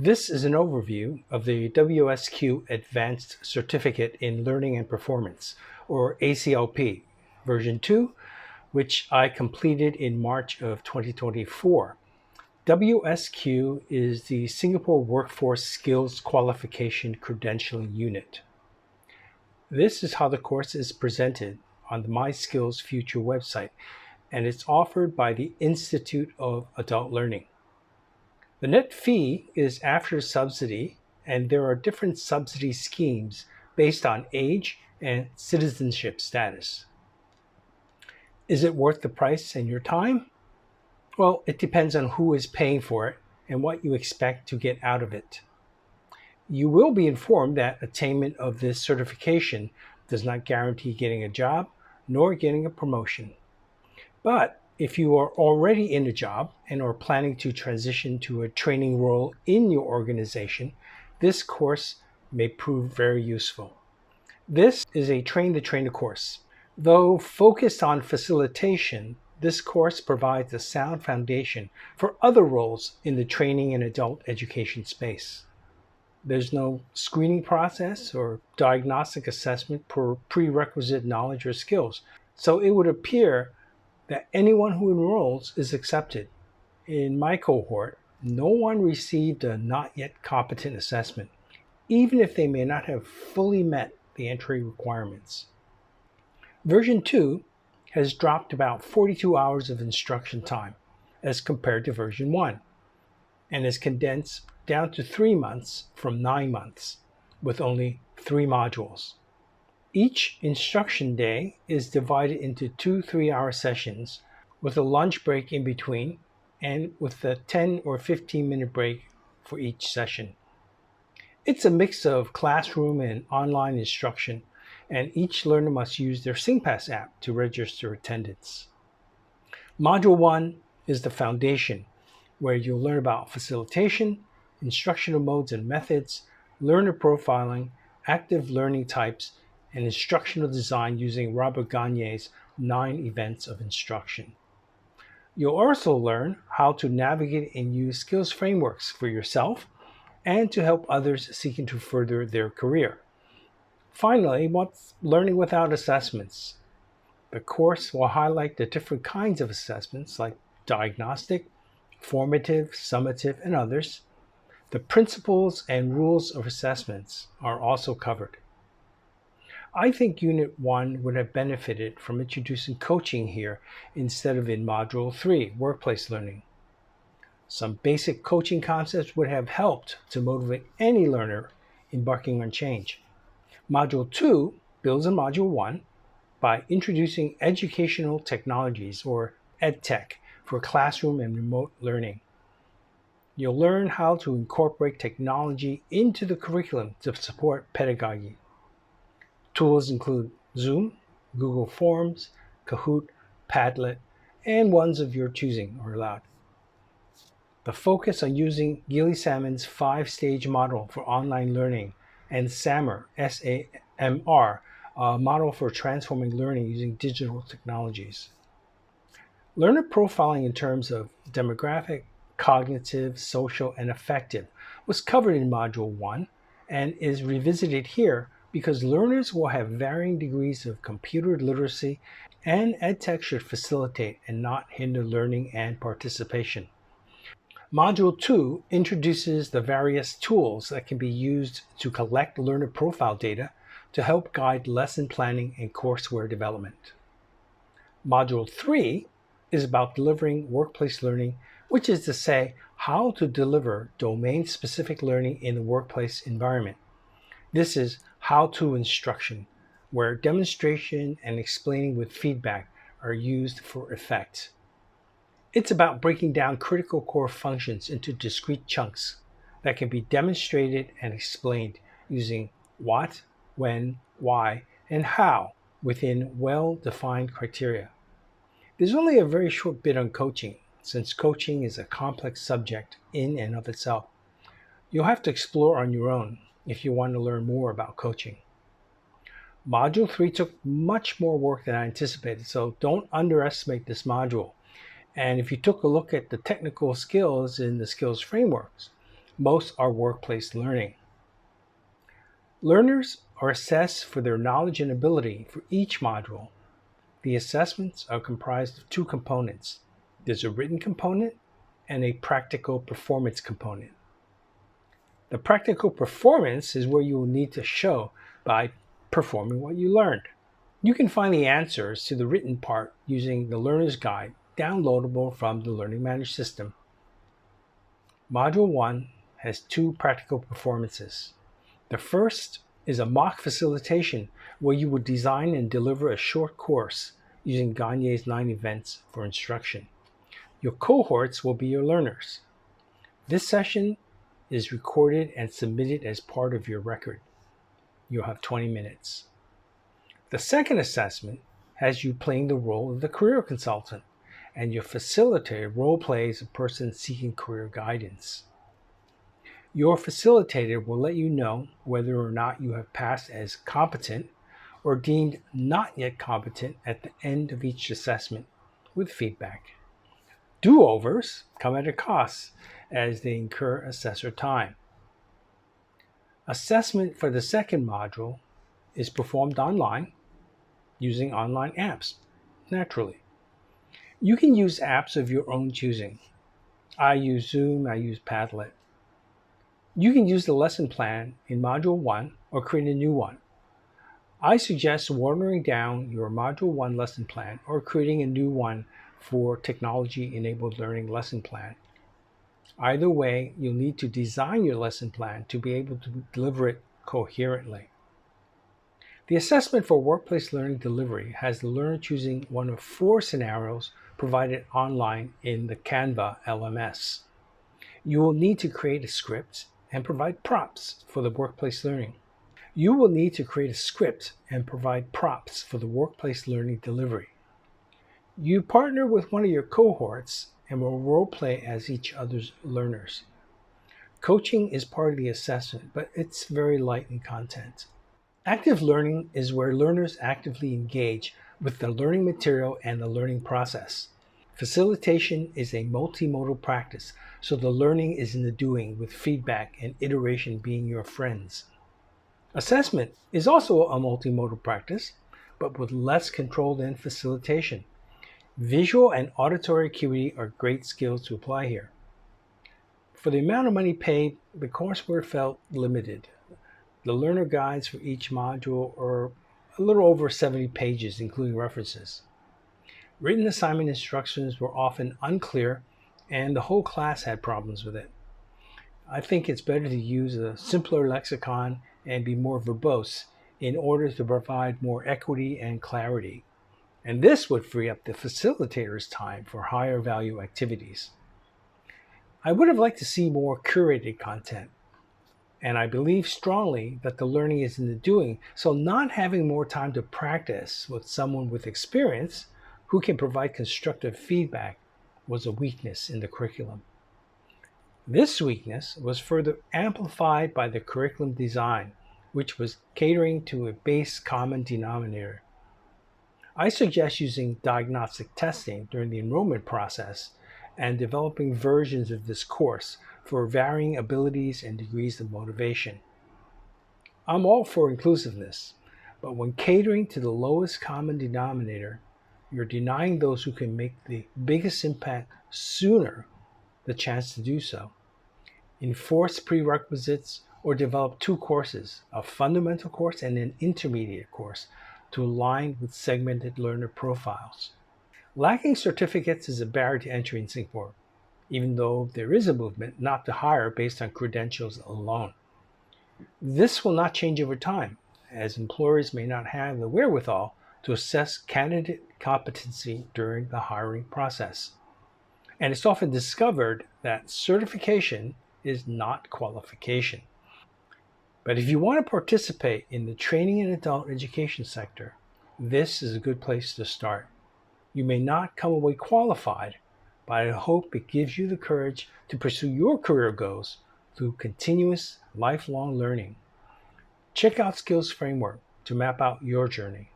This is an overview of the WSQ Advanced Certificate in Learning and Performance, or ACLP, version 2, which I completed in March of 2024. WSQ is the Singapore Workforce Skills Qualification Credentialing Unit. This is how the course is presented on the My Skills Future website, and it's offered by the Institute of Adult Learning. The net fee is after subsidy, and there are different subsidy schemes based on age and citizenship status. Is it worth the price and your time? Well, it depends on who is paying for it and what you expect to get out of it. You will be informed that attainment of this certification does not guarantee getting a job nor getting a promotion. But if you are already in a job and are planning to transition to a training role in your organization, this course may prove very useful. This is a train-the-trainer course. Though focused on facilitation, this course provides a sound foundation for other roles in the training and adult education space. There's no screening process or diagnostic assessment for prerequisite knowledge or skills, so it would appear that anyone who enrolls is accepted. In my cohort, no one received a not yet competent assessment, even if they may not have fully met the entry requirements. Version 2 has dropped about 42 hours of instruction time as compared to version 1, and is condensed down to 3 months from 9 months, with only 3 modules. Each instruction day is divided into 2 3-hour sessions with a lunch break in between and with a 10 or 15-minute break for each session. It's a mix of classroom and online instruction, and each learner must use their SingPass app to register attendance. Module 1 is the foundation, where you'll learn about facilitation, instructional modes and methods, learner profiling, active learning types, and instructional design using Robert Gagne's 9 events of instruction. You'll also learn how to navigate and use skills frameworks for yourself and to help others seeking to further their career. Finally, what's learning without assessments? The course will highlight the different kinds of assessments like diagnostic, formative, summative, and others. The principles and rules of assessments are also covered. I think Unit 1 would have benefited from introducing coaching here instead of in Module 3, Workplace Learning. Some basic coaching concepts would have helped to motivate any learner embarking on change. Module 2 builds on Module 1 by introducing educational technologies, or EdTech, for classroom and remote learning. You'll learn how to incorporate technology into the curriculum to support pedagogy. Tools include Zoom, Google Forms, Kahoot, Padlet, and ones of your choosing are allowed. The focus on using Gilly Salmon's 5-stage model for online learning and SAMR, S-A-M-R, a model for transforming learning using digital technologies. Learner profiling in terms of demographic, cognitive, social, and affective was covered in Module 1 and is revisited here because learners will have varying degrees of computer literacy, and EdTech should facilitate and not hinder learning and participation. Module 2 introduces the various tools that can be used to collect learner profile data to help guide lesson planning and courseware development. Module 3 is about delivering workplace learning, which is to say, how to deliver domain-specific learning in the workplace environment. This is how-to instruction, where demonstration and explaining with feedback are used for effect. It's about breaking down critical core functions into discrete chunks that can be demonstrated and explained using what, when, why, and how within well-defined criteria. There's only a very short bit on coaching, since coaching is a complex subject in and of itself. You'll have to explore on your own if you want to learn more about coaching. Module 3 took much more work than I anticipated, so don't underestimate this module. And if you took a look at the technical skills in the skills frameworks, Most are workplace learning. Learners are assessed for their knowledge and ability for each module. The assessments are comprised of two components. There's a written component and a practical performance component. The practical performance is where you will need to show by performing what you learned. You can find the answers to the written part using the Learner's Guide, downloadable from the Learning Management System. Module 1 has two practical performances. The first is a mock facilitation where you will design and deliver a short course using Gagne's 9 events for instruction. Your cohorts will be your learners. This session is recorded and submitted as part of your record. You'll have 20 minutes. The second assessment has you playing the role of the career consultant, and your facilitator role plays a person seeking career guidance. Your facilitator will let you know whether or not you have passed as competent or deemed not yet competent at the end of each assessment with feedback. Do-overs come at a cost as they incur assessor time. Assessment for the second module is performed online using online apps, naturally. You can use apps of your own choosing. I use Zoom, I use Padlet. You can use the lesson plan in Module 1 or create a new one. I suggest watering down your Module 1 lesson plan or creating a new one for Technology-Enabled Learning lesson plan. Either way, you'll need to design your lesson plan to be able to deliver it coherently. The assessment for workplace learning delivery has the learner choosing one of 4 scenarios provided online in the Canva LMS. You will need to create a script and provide props for the workplace learning. You will need to create a script and provide props for the workplace learning delivery. You partner with one of your cohorts and will role play as each other's learners. Coaching is part of the assessment, but it's very light in content. Active learning is where learners actively engage with the learning material and the learning process. Facilitation is a multimodal practice, so the learning is in the doing with feedback and iteration being your friends. Assessment is also a multimodal practice, but with less control than facilitation. Visual and auditory acuity are great skills to apply here. For the amount of money paid, the courseware felt limited. The learner guides for each module are a little over 70 pages, including references. Written assignment instructions were often unclear, and the whole class had problems with it. I think it's better to use a simpler lexicon and be more verbose in order to provide more equity and clarity. And this would free up the facilitator's time for higher value activities. I would have liked to see more curated content, and I believe strongly that the learning is in the doing, so not having more time to practice with someone with experience who can provide constructive feedback was a weakness in the curriculum. This weakness was further amplified by the curriculum design, which was catering to a base common denominator. I suggest using diagnostic testing during the enrollment process and developing versions of this course for varying abilities and degrees of motivation. I'm all for inclusiveness, but when catering to the lowest common denominator, you're denying those who can make the biggest impact sooner the chance to do so. Enforce prerequisites or develop 2 courses, a fundamental course and an intermediate course, to align with segmented learner profiles. Lacking certificates is a barrier to entry in Singapore, even though there is a movement not to hire based on credentials alone. This will not change over time, as employers may not have the wherewithal to assess candidate competency during the hiring process. And it's often discovered that certification is not qualification. But if you want to participate in the training and adult education sector, this is a good place to start. You may not come away qualified, but I hope it gives you the courage to pursue your career goals through continuous lifelong learning. Check out Skills Framework to map out your journey.